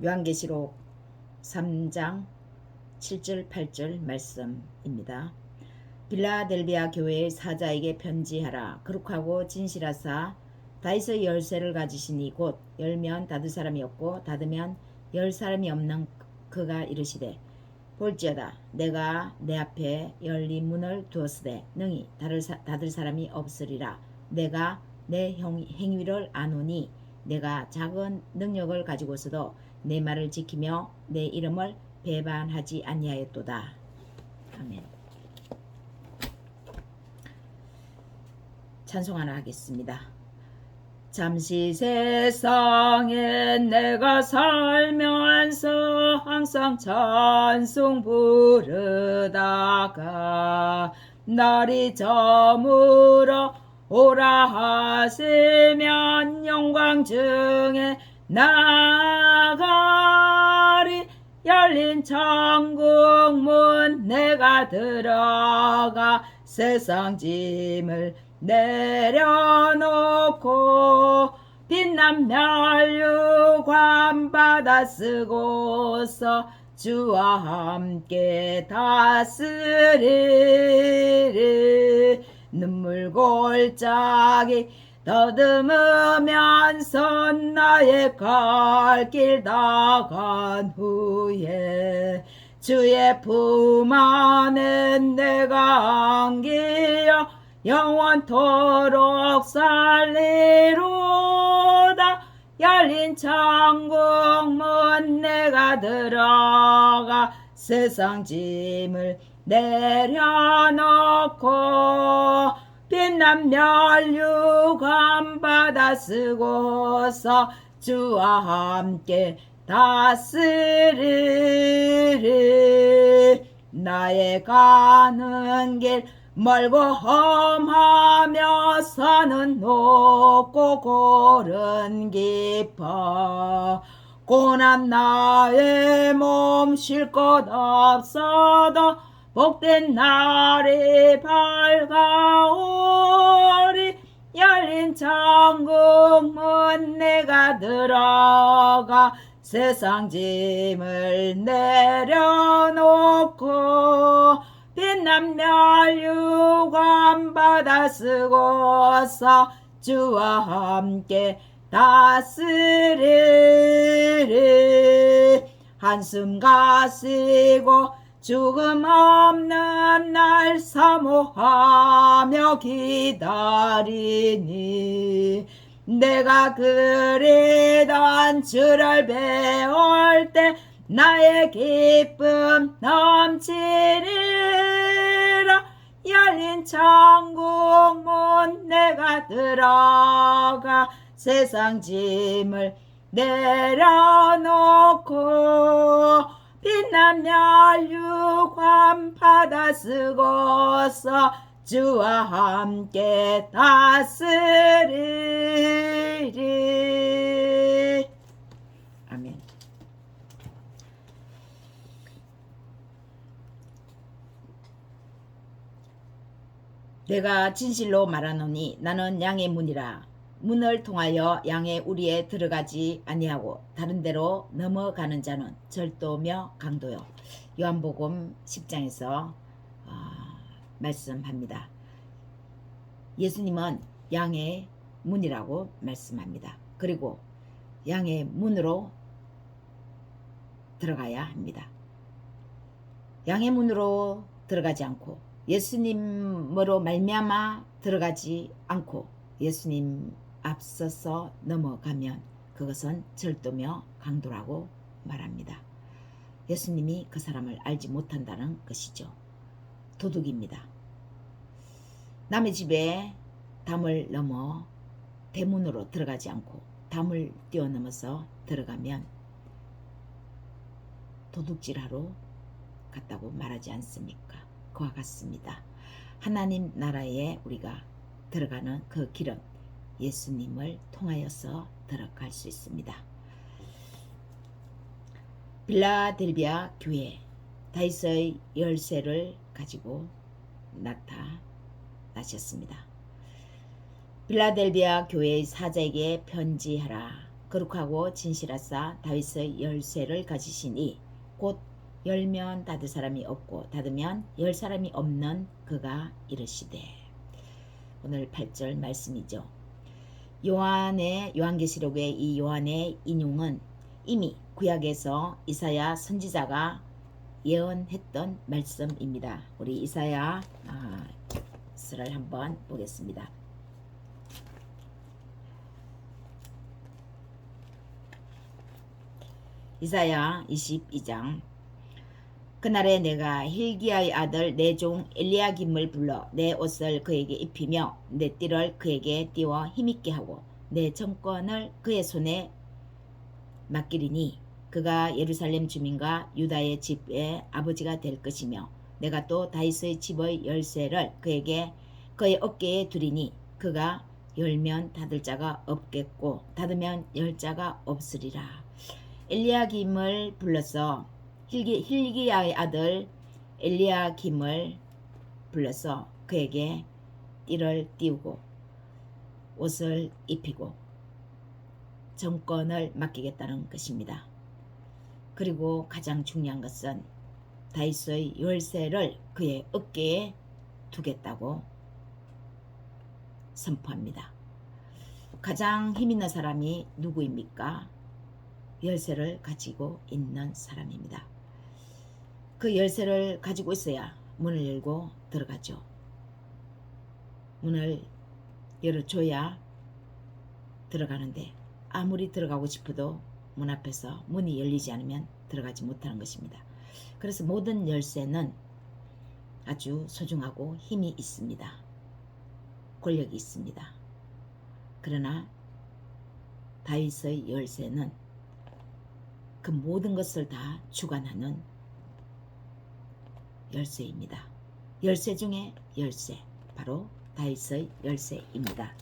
요한계시록 3장 7절 8절 말씀입니다. 빌라델비아 교회의 사자에게 편지하라. 거룩하고 진실하사 다윗의 열쇠를 가지시니 곧 열면 닫을 사람이 없고 닫으면 열 사람이 없는 그가 이르시되 볼지어다 내가 내 앞에 열린 문을 두었으되 능히 닫을 사람이 없으리라. 내가 내 행위를 아노니 내가 작은 능력을 가지고서도 내 말을 지키며 내 이름을 배반하지 아니하였도다. 아멘. 찬송 하나 하겠습니다. 잠시 세상에 내가 살면서 항상 찬송 부르다가 날이 저물어 오라 하시면 영광 중에 나가리. 열린 천국 문 내가 들어가 세상 짐을 내려놓고 빛난 멸류관 받아 쓰고서 주와 함께 다스리리. 눈물 골짜기 더듬으면서 나의 갈 길 나간 후에 주의 품 안에 내가 안기어 영원토록 살리로다. 열린 천국 문 내가 들어가 세상 짐을 내려놓고 빛난 멸류관 받아 쓰고서 주와 함께 다스리리. 나의 가는 길 멀고 험하며 산은 높고 골은 깊어 고난 나의 몸 쉴 것 없어도 복된 날이 밝아오리. 열린 천국 문 내가 들어가 세상 짐을 내려놓고 빛난 멸류관 받아 쓰고서 주와 함께 다스리리. 한숨 가시고 죽음 없는 날 사모하며 기다리니 내가 그리던 주를 배울 때 나의 기쁨 넘치리라. 열린 천국 문 내가 들어가 세상 짐을 내려놓고 빛난 멸류관 받아 쓰고서 주와 함께 다스리리. 아멘. 내가 진실로 말하노니 나는 양의 문이라. 문을 통하여 양의 우리에 들어가지 아니하고 다른 데로 넘어가는 자는 절도며 강도요. 요한복음 10장에서 말씀합니다. 예수님은 양의 문이라고 말씀합니다. 그리고 양의 문으로 들어가야 합니다. 양의 문으로 들어가지 않고 예수님으로 말미암아 들어가지 않고 예수님 앞서서 넘어가면 그것은 절도며 강도라고 말합니다. 예수님이 그 사람을 알지 못한다는 것이죠. 도둑입니다. 남의 집에 담을 넘어 대문으로 들어가지 않고 담을 뛰어넘어서 들어가면 도둑질하러 갔다고 말하지 않습니까? 그와 같습니다. 하나님 나라에 우리가 들어가는 그 길은 예수님을 통하여서 들어갈 수 있습니다. 빌라델비아 교회 다윗의 열쇠를 가지고 나타나셨습니다. 빌라델비아 교회의 사자에게 편지하라. 거룩하고 진실하사 다윗의 열쇠를 가지시니 곧 열면 닫을 사람이 없고 닫으면 열 사람이 없는 그가 이르시되. 오늘 8절 말씀이죠. 요한계시록의 이 요한의 인용은 이미 구약에서 이사야 선지자가 예언했던 말씀입니다. 우리 이사야서를 한번 보겠습니다. 이사야 22장. 그날에 내가 힐기야의 아들 내 종 엘리야김을 불러 내 옷을 그에게 입히며 내 띠를 그에게 띄워 힘있게 하고 내 정권을 그의 손에 맡기리니 그가 예루살렘 주민과 유다의 집의 아버지가 될 것이며 내가 또 다윗의 집의 열쇠를 그에게 그의 어깨에 두리니 그가 열면 닫을 자가 없겠고 닫으면 열 자가 없으리라. 엘리야김을 불러서 힐기야의 아들 엘리야김을 불러서 그에게 띠를 띄우고 옷을 입히고 정권을 맡기겠다는 것입니다. 그리고 가장 중요한 것은 다윗의 열쇠를 그의 어깨에 두겠다고 선포합니다. 가장 힘있는 사람이 누구입니까? 열쇠를 가지고 있는 사람입니다. 그 열쇠를 가지고 있어야 문을 열고 들어가죠. 문을 열어줘야 들어가는데 아무리 들어가고 싶어도 문 앞에서 문이 열리지 않으면 들어가지 못하는 것입니다. 그래서 모든 열쇠는 아주 소중하고 힘이 있습니다. 권력이 있습니다. 그러나 다윗의 열쇠는 그 모든 것을 다 주관하는 열쇠입니다. 열쇠 중에 열쇠, 바로 다윗의 열쇠입니다.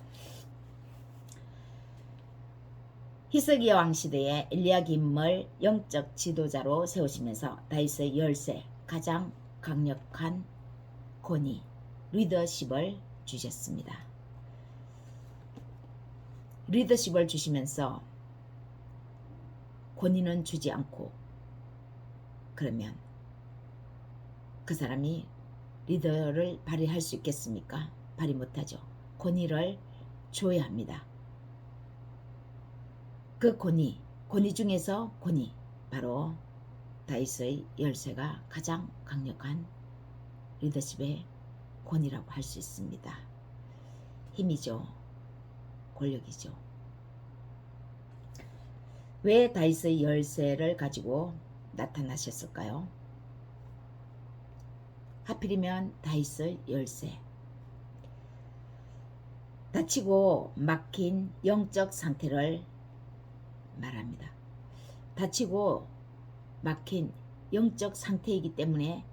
히스기야 왕 시대에 엘리야김을 영적 지도자로 세우시면서 다윗의 열쇠, 가장 강력한 권위, 리더십을 주셨습니다. 리더십을 주시면서 권위는 주지 않고 그러면 그 사람이 리더를 발휘할 수 있겠습니까? 발휘 못하죠. 권위를 줘야 합니다. 그 권위 중에서 권위, 바로 다윗의 열쇠가 가장 강력한 리더십의 권위라고 할 수 있습니다. 힘이죠. 권력이죠. 왜 다윗의 열쇠를 가지고 나타나셨을까요? 하필이면 다윗의 열쇠. 다치고 막힌 영적 상태를 말합니다. 다치고 막힌 영적 상태이기 때문에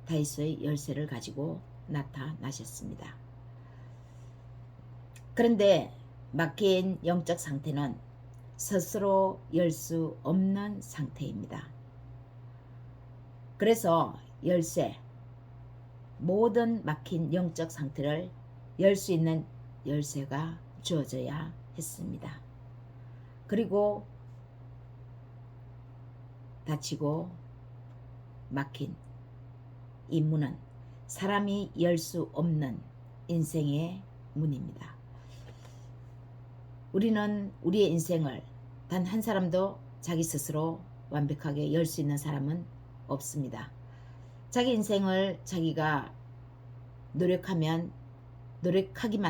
다윗의 열쇠를 가지고 나타나셨습니다. 그런데 막힌 영적 상태는 스스로 열 수 없는 상태입니다. 그래서 열쇠, 모든 막힌 영적 상태를 열 수 있는 열쇠가 주어져야 했습니다. 그리고 닫히고 막힌 이 문은 사람이 열 수 없는 인생의 문입니다. 우리는 우리의 인생을 단 한 사람도 자기 스스로 완벽하게 열 수 있는 사람은 없습니다. 자기 인생을 자기가 노력하기만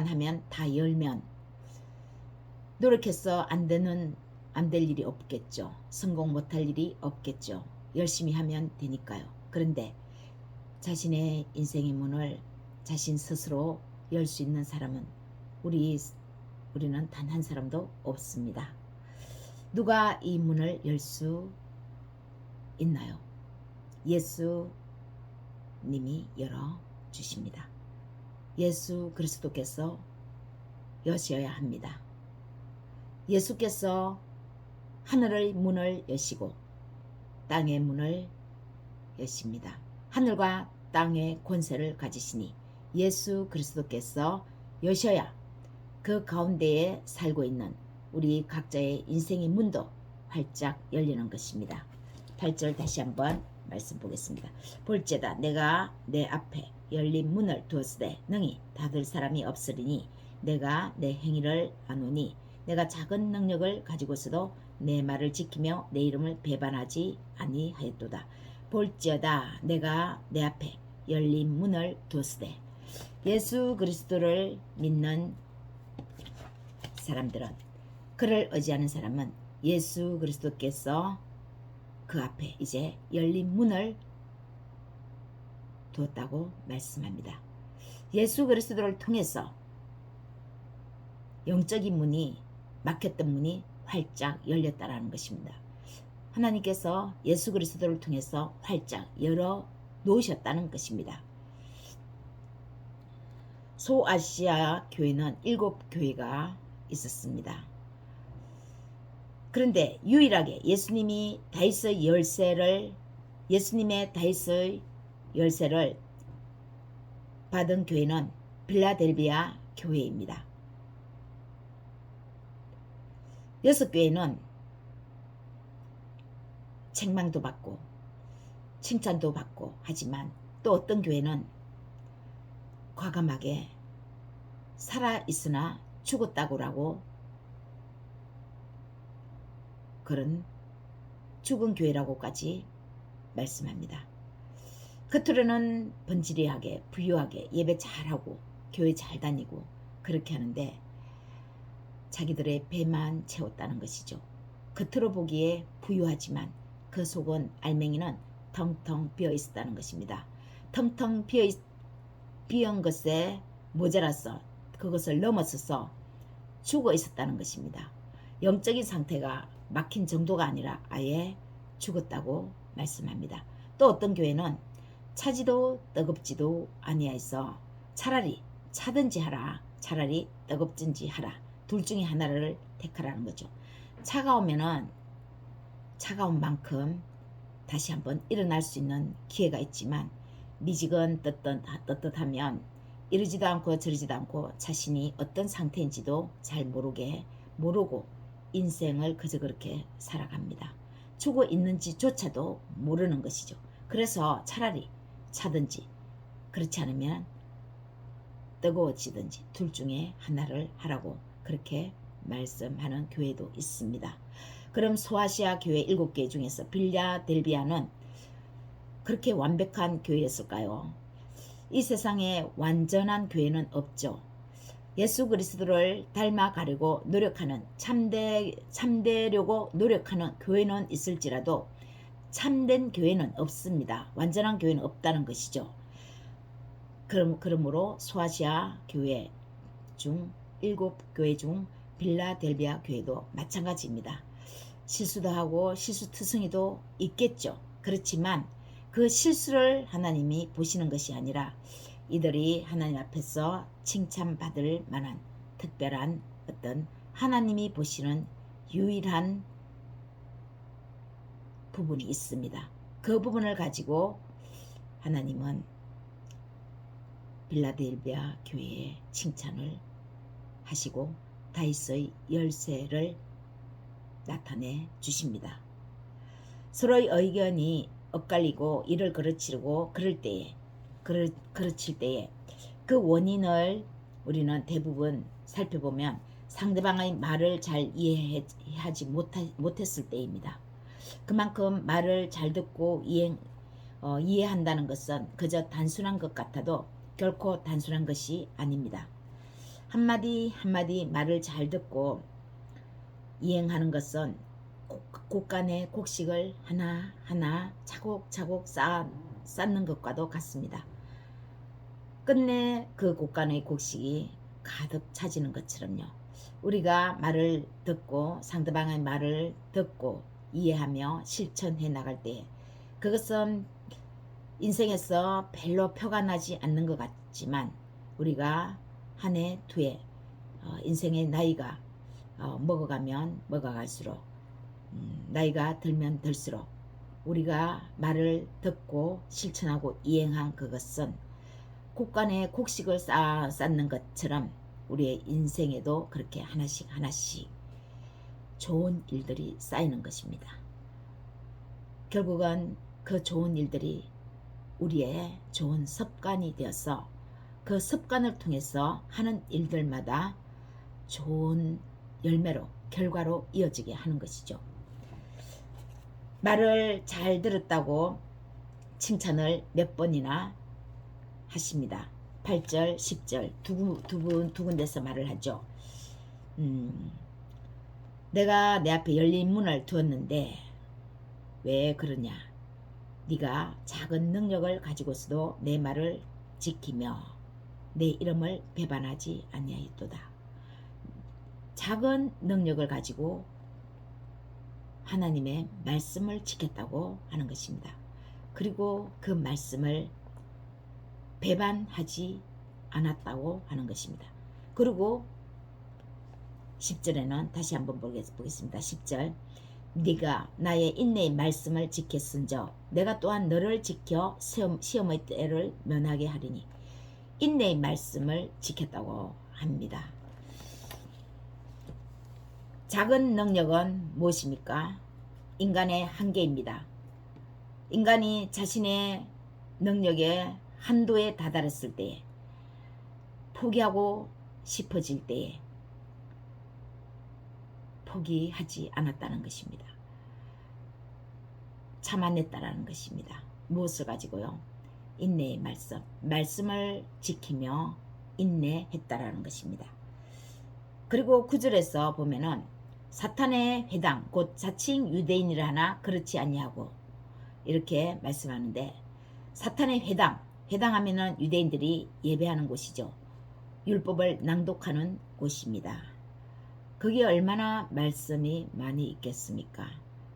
하면 다 열면 노력해서 안 될 일이 없겠죠. 성공 못할 일이 없겠죠. 열심히 하면 되니까요. 그런데 자신의 인생의 문을 자신 스스로 열 수 있는 사람은 우리는 단 한 사람도 없습니다. 누가 이 문을 열 수 있나요? 예수님이 열어주십니다. 예수 그리스도께서 여셔야 합니다. 예수께서 하늘의 문을 여시고 땅의 문을 여십니다. 하늘과 땅의 권세를 가지시니 예수 그리스도께서 여셔야 그 가운데에 살고 있는 우리 각자의 인생의 문도 활짝 열리는 것입니다. 8절 다시 한번 말씀 보겠습니다. 볼지어다 내가 내 앞에 열린 문을 두었으되 능히 닫을 사람이 없으리니 내가 내 행위를 아노니 내가 작은 능력을 가지고서도 내 말을 지키며 내 이름을 배반하지 아니하였도다. 볼지어다 내가 내 앞에 열린 문을 두었으되 예수 그리스도를 믿는 사람들은, 그를 의지하는 사람은 예수 그리스도께서 그 앞에 이제 열린 문을 두었다고 말씀합니다. 예수 그리스도를 통해서 영적인 문이, 막혔던 문이 활짝 열렸다라는 것입니다. 하나님께서 예수 그리스도를 통해서 활짝 열어 놓으셨다는 것입니다. 소아시아 교회는 7교회가 있었습니다. 그런데 유일하게 예수님의 다윗의 열쇠를 받은 교회는 필라델비아 교회입니다. 6교회는 책망도 받고 칭찬도 받고 하지만 또 어떤 교회는 과감하게 살아있으나 죽었다고라고 그런 죽은 교회라고까지 말씀합니다. 겉으로는 번지르하게 부유하게 예배 잘하고 교회 잘 다니고 그렇게 하는데 자기들의 배만 채웠다는 것이죠. 겉으로 보기에 부유하지만 그 속은 알맹이는 텅텅 비어 있었다는 것입니다. 텅텅 비어있는 것에 모자라서 그것을 넘어서서 죽어 있었다는 것입니다. 영적인 상태가 막힌 정도가 아니라 아예 죽었다고 말씀합니다. 또 어떤 교회는 차지도 뜨겁지도 아니하여서 차라리 차든지 하라, 차라리 뜨겁든지 하라, 둘 중에 하나를 택하라는 거죠. 차가우면은 차가운 만큼 다시 한번 일어날 수 있는 기회가 있지만 미지근 떳떳하면 이러지도 않고 저러지도 않고 자신이 어떤 상태인지도 잘 모르고 인생을 그저 그렇게 살아갑니다. 죽어 있는지조차도 모르는 것이죠. 그래서 차라리 차든지 그렇지 않으면 뜨거워지든지 둘 중에 하나를 하라고 그렇게 말씀하는 교회도 있습니다. 그럼 소아시아 교회 7개 중에서 필라델비아는 그렇게 완벽한 교회였을까요? 이 세상에 완전한 교회는 없죠. 예수 그리스도를 닮아가려고 노력하는 참되려고 노력하는 교회는 있을지라도 참된 교회는 없습니다. 완전한 교회는 없다는 것이죠. 그러므로 소아시아 교회 중 7교회 중 필라델비아 교회도 마찬가지입니다. 실수도 하고 실수투성이도 있겠죠. 그렇지만 그 실수를 하나님이 보시는 것이 아니라 이들이 하나님 앞에서 칭찬받을 만한 특별한 어떤 하나님이 보시는 유일한 부분이 있습니다. 그 부분을 가지고 하나님은 필라델비아 교회에 칭찬을 하시고 다윗의 열쇠를 나타내 주십니다. 서로의 의견이 엇갈리고 이를 그르칠 때에 그 원인을 우리는 대부분 살펴보면 상대방의 말을 잘 이해하지 못했을 때입니다. 그만큼 말을 잘 듣고 이해한다는 것은 그저 단순한 것 같아도 결코 단순한 것이 아닙니다. 한마디 한마디 말을 잘 듣고 이행하는 것은 곡간의 곡식을 하나하나 차곡차곡 쌓는 것과도 같습니다. 끝내 그 곡간의 곡식이 가득 차지는 것처럼요. 우리가 말을 듣고 상대방의 말을 듣고 이해하며 실천해 나갈 때 그것은 인생에서 별로 표가 나지 않는 것 같지만 우리가 한 해, 두 해 인생의 나이가 먹어가면 먹어갈수록 나이가 들면 들수록 우리가 말을 듣고 실천하고 이행한 그것은 곡간에 곡식을 쌓는 것처럼 우리의 인생에도 그렇게 하나씩 좋은 일들이 쌓이는 것입니다. 결국은 그 좋은 일들이 우리의 좋은 습관이 되어서 그 습관을 통해서 하는 일들마다 좋은 열매로 결과로 이어지게 하는 것이죠. 말을 잘 들었다고 칭찬을 몇 번이나 하십니다. 8절, 10절 두 군데서 말을 하죠. 내가 내 앞에 열린 문을 두었는데 왜 그러냐? 네가 작은 능력을 가지고서도 내 말을 지키며 내 이름을 배반하지 아니하였도다. 작은 능력을 가지고 하나님의 말씀을 지켰다고 하는 것입니다. 그리고 그 말씀을 배반하지 않았다고 하는 것입니다. 그리고 10절에는 다시 한번 보겠습니다. 10절 네가 나의 인내의 말씀을 지켰은저 내가 또한 너를 지켜 시험의 때를 면하게 하리니 인내의 말씀을 지켰다고 합니다. 작은 능력은 무엇입니까? 인간의 한계입니다. 인간이 자신의 능력의 한도에 다다랐을 때에 포기하고 싶어질 때에 포기하지 않았다는 것입니다. 참아냈다라는 것입니다. 무엇을 가지고요? 인내의 말씀을 지키며 인내했다라는 것입니다. 그리고 9절에서 보면은 사탄의 회당 곧 자칭 유대인이라 하나 그렇지 아니하고 이렇게 말씀하는데 사탄의 회당하면은 유대인들이 예배하는 곳이죠. 율법을 낭독하는 곳입니다. 그게 얼마나 말씀이 많이 있겠습니까?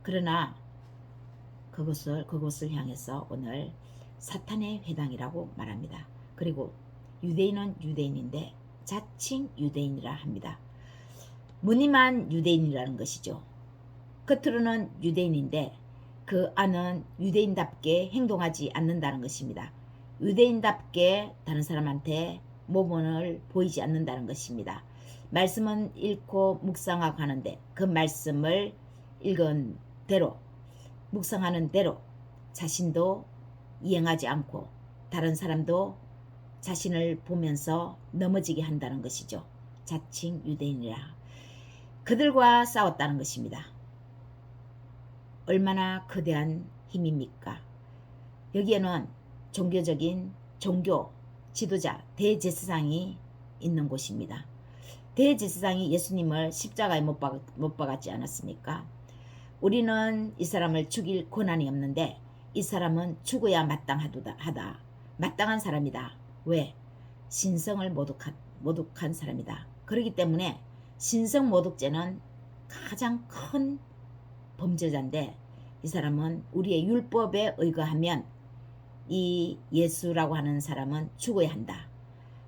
그러나 그곳을 향해서 오늘 사탄의 회당이라고 말합니다. 그리고 유대인은 유대인인데 자칭 유대인이라 합니다. 무늬만 유대인이라는 것이죠. 겉으로는 유대인인데 그 안은 유대인답게 행동하지 않는다는 것입니다. 유대인답게 다른 사람한테 모범을 보이지 않는다는 것입니다. 말씀은 읽고 묵상하고 하는데 그 말씀을 읽은 대로 묵상하는 대로 자신도 이행하지 않고 다른 사람도 자신을 보면서 넘어지게 한다는 것이죠. 자칭 유대인이라. 그들과 싸웠다는 것입니다. 얼마나 거대한 힘입니까? 여기에는 종교 지도자 대제사장이 있는 곳입니다. 대제사장이 예수님을 십자가에 못 박았지 않았습니까? 우리는 이 사람을 죽일 권한이 없는데 이 사람은 죽어야 마땅하다. 마땅한 사람이다. 왜? 신성을 모독한 사람이다. 그렇기 때문에 신성모독죄는 가장 큰 범죄자인데 이 사람은 우리의 율법에 의거하면 이 예수라고 하는 사람은 죽어야 한다.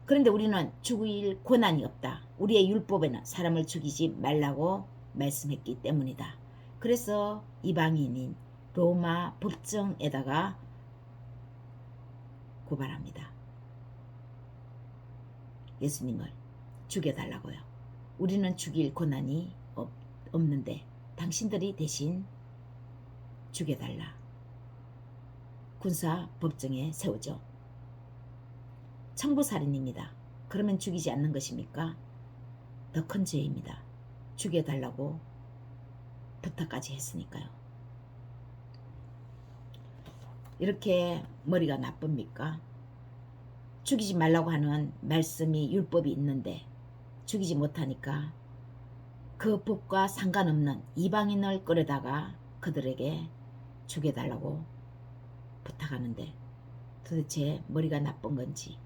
그런데 우리는 죽일 권한이 없다. 우리의 율법에는 사람을 죽이지 말라고 말씀했기 때문이다. 그래서 이방인인 로마 법정에다가 고발합니다. 예수님을 죽여달라고요. 우리는 죽일 권한이 없는데 당신들이 대신 죽여달라. 군사 법정에 세우죠. 청부살인입니다. 그러면 죽이지 않는 것입니까? 더 큰 죄입니다. 죽여달라고 부탁까지 했으니까요. 이렇게 머리가 나쁩니까? 죽이지 말라고 하는 말씀이 율법이 있는데 죽이지 못하니까 그 법과 상관없는 이방인을 끌어다가 그들에게 죽여달라고 부탁하는데 도대체 머리가 나쁜 건지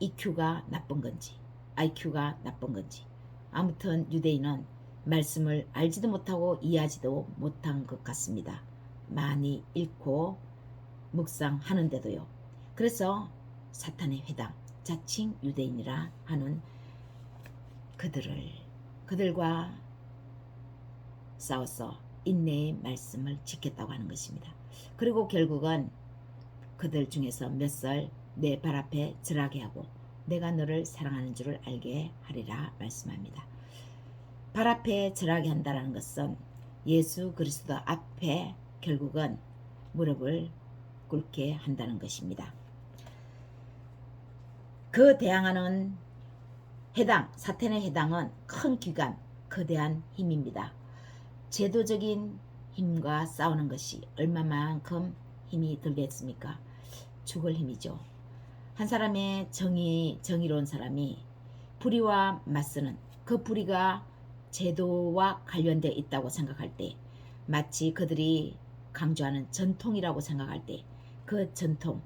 EQ가 나쁜 건지 IQ가 나쁜 건지 아무튼 유대인은 말씀을 알지도 못하고 이해하지도 못한 것 같습니다. 많이 읽고 묵상하는데도요. 그래서 사탄의 회당 자칭 유대인이라 하는 그들과 싸워서 인내의 말씀을 지켰다고 하는 것입니다. 그리고 결국은 그들 중에서 몇을 내 발 앞에 절하게 하고 내가 너를 사랑하는 줄을 알게 하리라 말씀합니다. 발 앞에 절하게 한다는 것은 예수 그리스도 앞에 결국은 무릎을 꿇게 한다는 것입니다. 그 대항하는 해당, 사탄의 해당은 큰 기관, 거대한 힘입니다. 제도적인 힘과 싸우는 것이 얼마만큼 힘이 들겠습니까? 죽을 힘이죠. 한 사람의 정의로운 사람이 불의와 맞서는 그 불의가 제도와 관련되어 있다고 생각할 때, 마치 그들이 강조하는 전통이라고 생각할 때, 그 전통,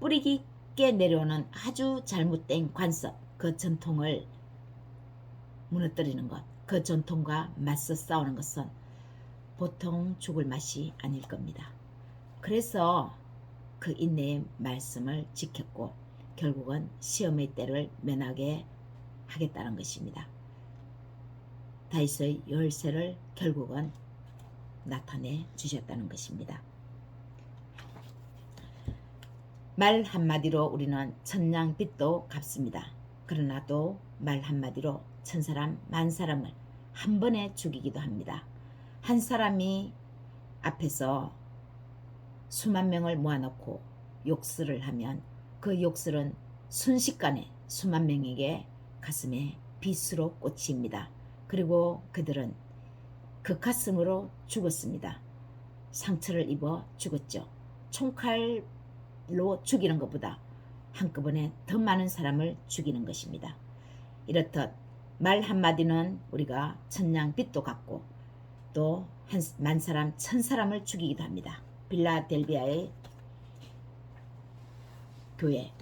뿌리 깊게 내려오는 아주 잘못된 관습, 그 전통을 무너뜨리는 것, 그 전통과 맞서 싸우는 것은 보통 죽을 맛이 아닐 겁니다. 그래서 그 인내의 말씀을 지켰고 결국은 시험의 때를 면하게 하겠다는 것입니다. 다윗의 열쇠를 결국은 나타내 주셨다는 것입니다. 말 한마디로 우리는 천냥빚도 갚습니다. 그러나 또 말 한마디로 천사람 만사람을 한 번에 죽이기도 합니다. 한 사람이 앞에서 수만 명을 모아놓고 욕설을 하면 그 욕설은 순식간에 수만 명에게 가슴에 빗으로 꽂힙니다. 그리고 그들은 그 가슴으로 죽었습니다. 상처를 입어 죽었죠. 총칼로 죽이는 것보다 한꺼번에 더 많은 사람을 죽이는 것입니다. 이렇듯 말 한마디는 우리가 천냥빚도 갚고 또 만 사람 천 사람을 죽이기도 합니다. 빌라델비아의 교회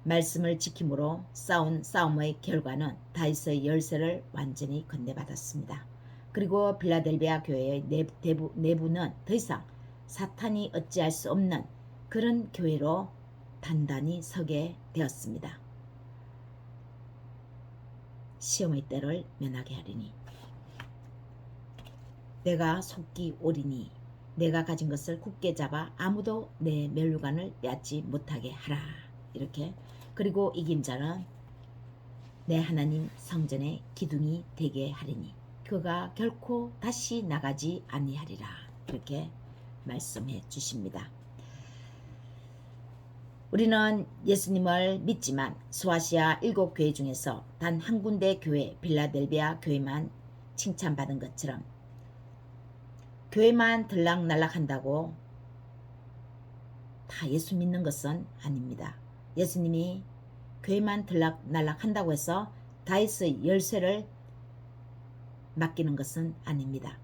말씀을 지킴으로 싸운 싸움의 결과는 다윗의 열쇠를 완전히 건네받았습니다. 그리고 빌라델비아 교회의 내부는 더 이상 사탄이 어찌할 수 없는 그런 교회로 단단히 서게 되었습니다. 시험의 때를 면하게 하리니 내가 속기 오리니 내가 가진 것을 굳게 잡아 아무도 내 멸류관을 빼앗지 못하게 하라. 이렇게 그리고 이긴 자는 내 하나님 성전의 기둥이 되게 하리니 그가 결코 다시 나가지 아니하리라. 이렇게 말씀해 주십니다. 우리는 예수님을 믿지만 소아시아 7교회 중에서 단 한 군데 교회 빌라델비아 교회만 칭찬받은 것처럼 교회만 들락날락한다고 다 예수 믿는 것은 아닙니다. 예수님이 교회만 들락날락한다고 해서 다윗의 열쇠를 맡기는 것은 아닙니다.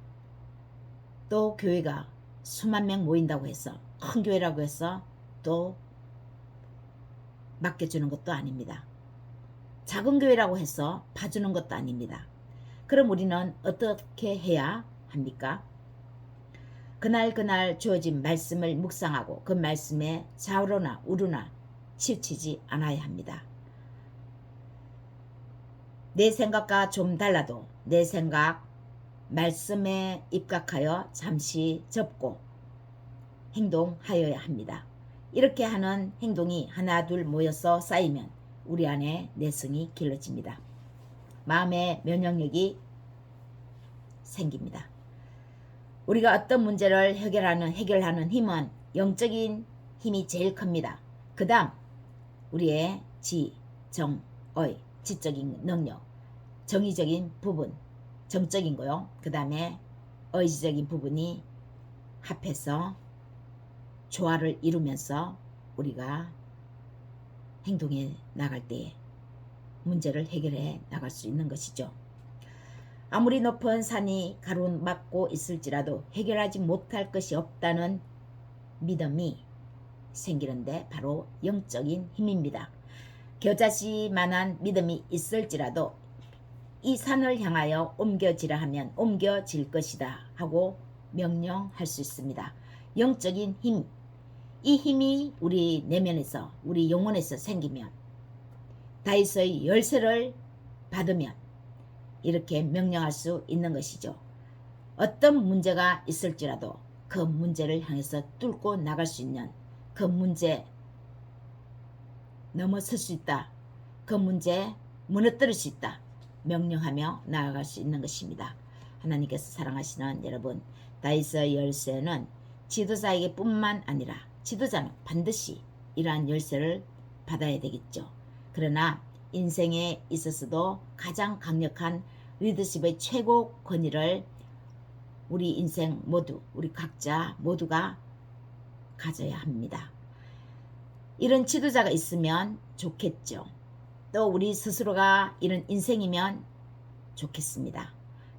또 교회가 수만 명 모인다고 해서 큰 교회라고 해서 또 맡겨주는 것도 아닙니다. 작은 교회라고 해서 봐주는 것도 아닙니다. 그럼 우리는 어떻게 해야 합니까? 그날 주어진 말씀을 묵상하고 그 말씀에 좌우로나 우로나 치우치지 않아야 합니다. 내 생각과 좀 달라도 내 생각 말씀에 입각하여 잠시 접고 행동하여야 합니다. 이렇게 하는 행동이 하나 둘 모여서 쌓이면 우리 안에 내성이 길러집니다. 마음의 면역력이 생깁니다. 우리가 어떤 문제를 해결하는 힘은 영적인 힘이 제일 큽니다. 그 다음 우리의 지, 정, 의, 지적인 능력, 정의적인 부분, 정적인 거요. 그 다음에 의지적인 부분이 합해서 조화를 이루면서 우리가 행동해 나갈 때에 문제를 해결해 나갈 수 있는 것이죠. 아무리 높은 산이 가로막고 있을지라도 해결하지 못할 것이 없다는 믿음이 생기는데 바로 영적인 힘입니다. 겨자씨만한 믿음이 있을지라도 이 산을 향하여 옮겨지라 하면 옮겨질 것이다 하고 명령할 수 있습니다. 영적인 힘, 이 힘이 우리 내면에서 우리 영혼에서 생기면 다윗의 열쇠를 받으면 이렇게 명령할 수 있는 것이죠. 어떤 문제가 있을지라도 그 문제를 향해서 뚫고 나갈 수 있는 그 문제 넘어설 수 있다. 그 문제 무너뜨릴 수 있다. 명령하며 나아갈 수 있는 것입니다. 하나님께서 사랑하시는 여러분, 다윗의 열쇠는 지도자에게 뿐만 아니라 지도자는 반드시 이러한 열쇠를 받아야 되겠죠. 그러나 인생에 있어서도 가장 강력한 리더십의 최고 권위를 우리 인생 모두, 우리 각자 모두가 가져야 합니다. 이런 지도자가 있으면 좋겠죠. 또 우리 스스로가 이런 인생이면 좋겠습니다.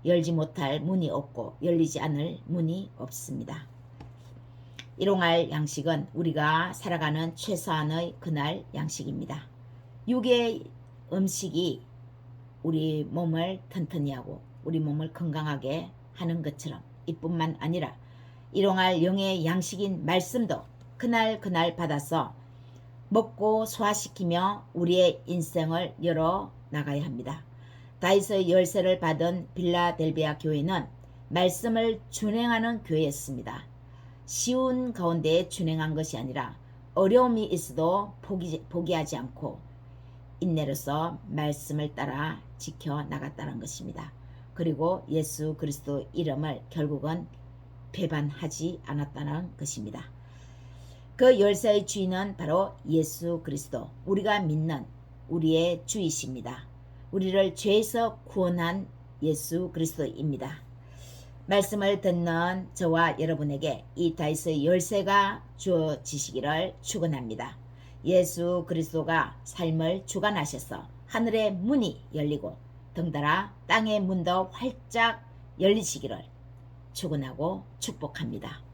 열지 못할 문이 없고 열리지 않을 문이 없습니다. 일용할 양식은 우리가 살아가는 최소한의 그날 양식입니다. 육의 음식이 우리 몸을 튼튼히 하고 우리 몸을 건강하게 하는 것처럼 이뿐만 아니라 일용할 영의 양식인 말씀도 그날 받아서 먹고 소화시키며 우리의 인생을 열어 나가야 합니다. 다윗의 열쇠를 받은 빌라델비아 교회는 말씀을 준행하는 교회였습니다. 쉬운 가운데 준행한 것이 아니라 어려움이 있어도 포기하지 않고 인내로서 말씀을 따라 지켜나갔다는 것입니다. 그리고 예수 그리스도 이름을 결국은 배반하지 않았다는 것입니다. 그 열쇠의 주인은 바로 예수 그리스도, 우리가 믿는 우리의 주이십니다. 우리를 죄에서 구원한 예수 그리스도입니다. 말씀을 듣는 저와 여러분에게 이 다윗의 열쇠가 주어지시기를 축원합니다. 예수 그리스도가 삶을 주관하셔서 하늘의 문이 열리고 덩달아 땅의 문도 활짝 열리시기를 축원하고 축복합니다.